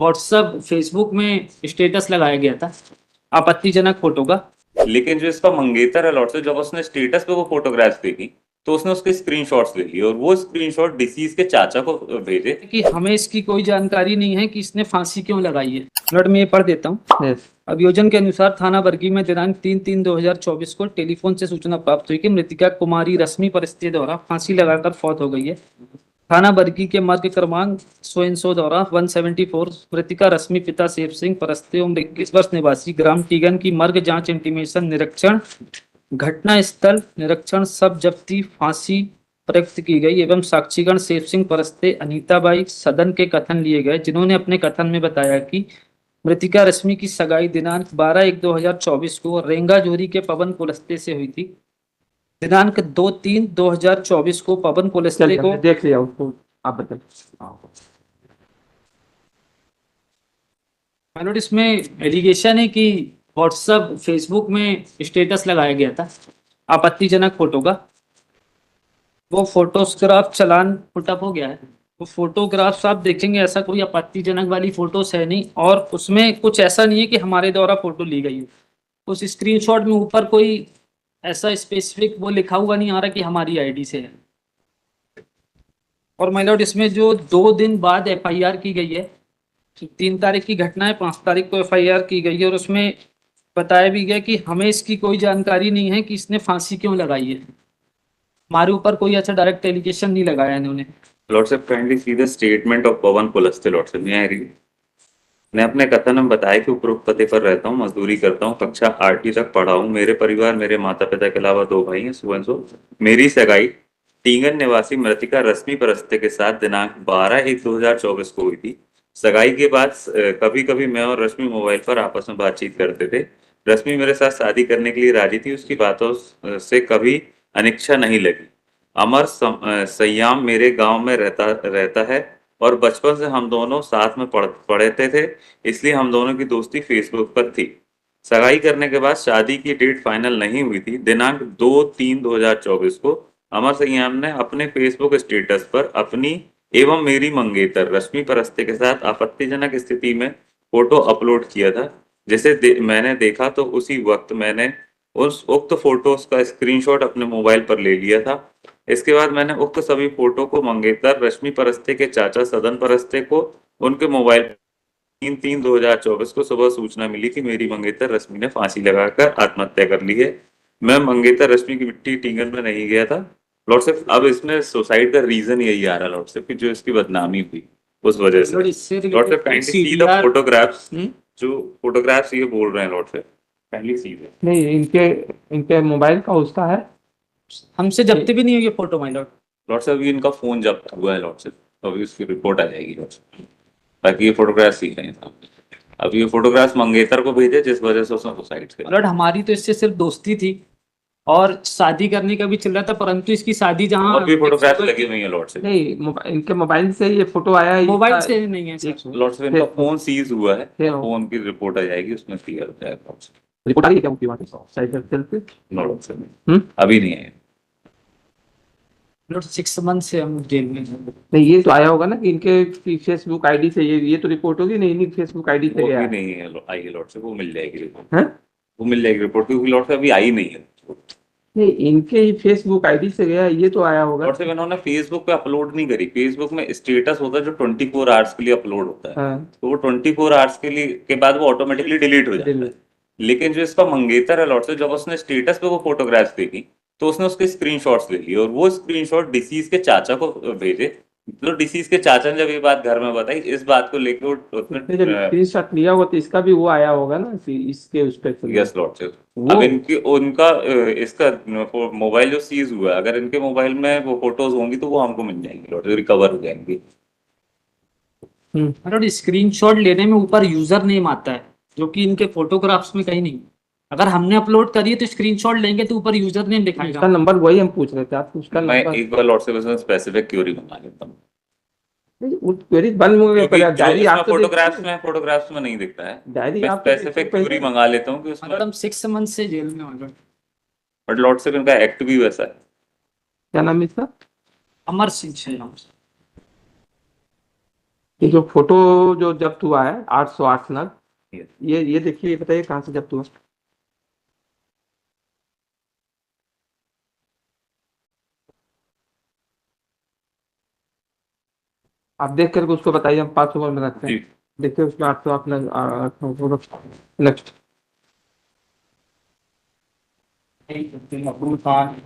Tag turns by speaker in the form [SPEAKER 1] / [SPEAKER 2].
[SPEAKER 1] WhatsApp Facebook में status लगाया गया था आपत्तिजनक फोटो का।
[SPEAKER 2] लेकिन जो इसका मंगेतर है लॉर्ड से, जब उसने स्टेटस पे वो फोटोग्राफ्स देखी तो उसने उसके स्क्रीनशॉट्स ले लिए और वो स्क्रीनशॉट डिसीज के चाचा को भेजे।
[SPEAKER 1] कि हमें इसकी कोई जानकारी नहीं है कि इसने फांसी क्यों लगाई है। नोट में ये पढ़ देता हूँ। अभियोजन के अनुसार थाना बरगी में दिनांक 3/3/2024 को टेलीफोन से सूचना प्राप्त हुई कि मृतिका कुमारी रश्मि परस्ते द्वारा फांसी लगाकर फौत हो गई है। थाना बरगी के मार्ग क्रमांक 100 द्वारा 174 मृतिका रश्मि पिता सेव सिंह परस्ते उम्र 21 वर्ष निवासी ग्राम टीगन की मर्ग जांच इंटीमेशन निरीक्षण घटना स्थल निरीक्षण सब जब्ती फांसी प्रयुक्त की गई एवं साक्षीगण सेव सिंह परस्ते अनीताबाई सदन के कथन लिए गए, जिन्होंने अपने कथन में बताया कि मृतिका रश्मि की सगाई दिनांक 12/1/2024 को रेंगा जोरी के पवन कुलस्ते से हुई थी। दिनांक 2/3/2024 को पवन कुलस्ते को
[SPEAKER 3] देख लिया उसको, आप बताइए।
[SPEAKER 1] मैंने इसमें एलिगेशन है कि व्हाट्सएप फेसबुक में स्टेटस लगाया गया था आपत्तिजनक फोटो का। वो फोटोग्राफ चालान पुटअप हो गया है। वो फोटोग्राफ्स आप देखेंगे, ऐसा कोई आपत्तिजनक वाली फोटोस है नहीं और उसमें कुछ ऐसा नहीं है कि हमारे द्वारा फोटो ली गई है। उस स्क्रीनशॉट में ऊपर कोई ऐसा स्पेसिफिक वो लिखा हुआ नहीं आ रहा कि हमारी आईडी से है। और माय लॉर्ड, इसमें जो 2 दिन बाद एफआईआर की गई है, 3 तारीख की घटना है, 5 तारीख को एफआईआर की गई है और उसमें बताया भी गया कि हमें इसकी कोई जानकारी नहीं है कि इसने फांसी क्यों लगाई है। हमारे ऊपर कोई अच्छा डायरेक्ट एलिगेशन नहीं लगाया इन्होंने।
[SPEAKER 2] Lordship kindly see the statement of Pawan Kulaste lordship. मैं अपने कथन में बताया कि उपरोक्त पते पर रहता हूँ, मजदूरी करता हूँ, कक्षा 8वीं तक पढ़ा हूँ। मेरे परिवार, मेरे माता पिता के अलावा 2 भाई हैं, सो मेरी सगाई टींगन निवासी मृतिका रश्मि परस्ते के साथ दिनांक 12/1/2024 को हुई थी। सगाई के बाद कभी कभी मैं और रश्मि मोबाइल पर आपस में बातचीत करते थे। रश्मि मेरे साथ शादी करने के लिए राजी थी, उसकी बातों से कभी अनिच्छा नहीं लगी। अमर सयाम मेरे गांव में रहता है और बचपन से हम दोनों साथ में पढ़ते थे, इसलिए हम दोनों की दोस्ती फेसबुक पर थी। सगाई करने के बाद शादी की डेट फाइनल नहीं हुई थी। दिनांक 2/3/2024 को अमर सयाम ने अपने फेसबुक स्टेटस पर अपनी एवं मेरी मंगेतर रश्मि परस्ते के साथ आपत्तिजनक स्थिति में फोटो अपलोड किया था, जिसे मैंने देखा तो उसी वक्त मैंने उस उक्त फोटोज का स्क्रीनशॉट अपने मोबाइल पर ले लिया था। इसके बाद मैंने उक्त सभी फोटो को मंगेतर रश्मि परस्ते के चाचा सदन परस्ते को उनके मोबाइल 3/3/2024 को सुबह सूचना मिली कि मेरी मंगेतर रश्मि ने फांसी लगाकर आत्महत्या कर ली है। मैं मंगेतर रश्मि की मिट्टी टींगन में नहीं गया था लॉर्डशिप। अब इसमें सुसाइड का रीजन यही आ रहा है लॉर्डशिप कि जो इसकी बदनामी हुई उस वजह से। Lordship kindly see the photographs. जो फोटोग्राफ्स ये बोल रहे हैं लॉर्डशिप, काइंडली सी दे।
[SPEAKER 3] नहीं, इनके मोबाइल का उसका है,
[SPEAKER 1] हमसे जब्ती भी नहीं हुई ये फोटो माय लॉर्ड।
[SPEAKER 2] लॉर्डशिप अभी इनका फोन जब्त हुआ है लॉर्डशिप, अभी उसकी रिपोर्ट आ जाएगी लॉर्डशिप, ताकि ये फोटोग्राफ्स सीख रहे हैं। अब ये फोटोग्राफ्स मंगेतर को भेजे जिस वजह से उसने सुसाइड किया।
[SPEAKER 1] लॉर्ड, हमारी तो इससे सिर्फ दोस्ती थी और शादी करने का भी चल रहा था, परंतु इसकी शादी जहाँ
[SPEAKER 2] और भी फोटोग्राफ्स लगी हुई है लॉर्डशिप।
[SPEAKER 3] नहीं, इनके मोबाइल से ये फोटो आया है,
[SPEAKER 1] मोबाइल से नहीं है
[SPEAKER 2] लॉर्डशिप इनका फोन सीज हुआ है, फोन की रिपोर्ट आ जाएगी, उसमें क्लियर हो जाएगा लॉर्डशिप।
[SPEAKER 3] रिपोर्ट आ रही है क्या उनकी वहाँ से साइबर सेल पे?
[SPEAKER 2] लॉर्डशिप अभी नहीं है
[SPEAKER 1] लॉर्ड। 6 मंथ से हम जेल में हैं।
[SPEAKER 3] नहीं, ये तो आया होगा ना कि इनके फेसबुक आईडी से ये तो रिपोर्ट होगी, नहीं इनकी फेसबुक आईडी से
[SPEAKER 2] वो
[SPEAKER 3] गया
[SPEAKER 2] भी
[SPEAKER 3] है।
[SPEAKER 2] नहीं है आई है लॉर्डशिप, वो मिल जाएगी रिपोर्ट।
[SPEAKER 3] हैं?
[SPEAKER 2] वो मिल जाएगी रिपोर्ट क्योंकि लॉर्डशिप अभी आई नहीं है।
[SPEAKER 3] नहीं, इनके ही फेसबुक आईडी से गया है, ये तो आया होगा।
[SPEAKER 2] लॉर्डशिप इन्होंने फेसबुक पे अपलोड नहीं करी। फेसबुक में स्टेटस होता है जो 24 आवर्स के लिए अपलोड होता है।
[SPEAKER 3] हाँ।
[SPEAKER 2] तो वो 24 आवर्स के बाद वो ऑटोमेटिकली डिलीट हो जाता है। लेकिन जो इसका मंगेतर है लॉर्डशिप, जब उसने स्टेटस पे वो फोटोग्राफ्स देखी तो उसने उसके स्क्रीनशॉट्स ले लिए और वो स्क्रीनशॉट डिसीज के चाचा को भेजे। तो डिसीज के चाचा ने जब ये बात घर में बताई, इस बात को लेकर
[SPEAKER 3] उसने जब स्क्रीनशॉट लिया होगा तो इसका भी वो आया होगा ना कि इसके उस पे।
[SPEAKER 2] Yes lordship. अब इनकी उनका इसका मोबाइल जो सीज हुआ है, अगर इनके मोबाइल में वो फोटोज होंगी तो वो हमको मिल जाएंगी लॉर्डशिप, रिकवर हो जाएंगी।
[SPEAKER 1] लॉर्ड, स्क्रीनशॉट लेने में ऊपर यूजर नेम आता है जो कि इनके फोटोग्राफ्स में कहीं नहीं। अगर हमने अपलोड करी है तो स्क्रीनशॉट लेंगे तो ऊपर यूजर नेम दिखाएगा।
[SPEAKER 3] उसका नंबर वही हम पूछ रहे थे, आप उसका
[SPEAKER 2] मैं
[SPEAKER 3] नंबर
[SPEAKER 2] एक बार लॉर्डशिप इसमें स्पेसिफिक क्वेरी मंगा लेता हूँ।
[SPEAKER 3] क्वेरी बंद हो गया, पहले डायरी आप तो
[SPEAKER 2] फोटोग्राफ्स में नहीं दिखता है।
[SPEAKER 3] डायरी
[SPEAKER 2] मैं
[SPEAKER 3] आप
[SPEAKER 2] स्पेसिफिक क्वेरी मंगा लेता हूँ कि उसमें।
[SPEAKER 1] मतलब 6 मंथ से जेल में हो।
[SPEAKER 2] बट लॉर्डशिप इनका एक्ट भी वैसा है।
[SPEAKER 3] क्या नाम है इसका?
[SPEAKER 1] अमर सिंह है नाम से।
[SPEAKER 3] ये जो फोटो जो जब्त हुआ है 808 नग,
[SPEAKER 2] Yes.
[SPEAKER 3] ये देखिए, ये बताइए कहाँ से जब्त हुआ? आप देख करके उसको बताइए, हम 500 में रखते हैं।
[SPEAKER 2] जी।
[SPEAKER 3] देखिए उसमें 808 नग। नेक्स्ट।
[SPEAKER 1] अब्दुल खान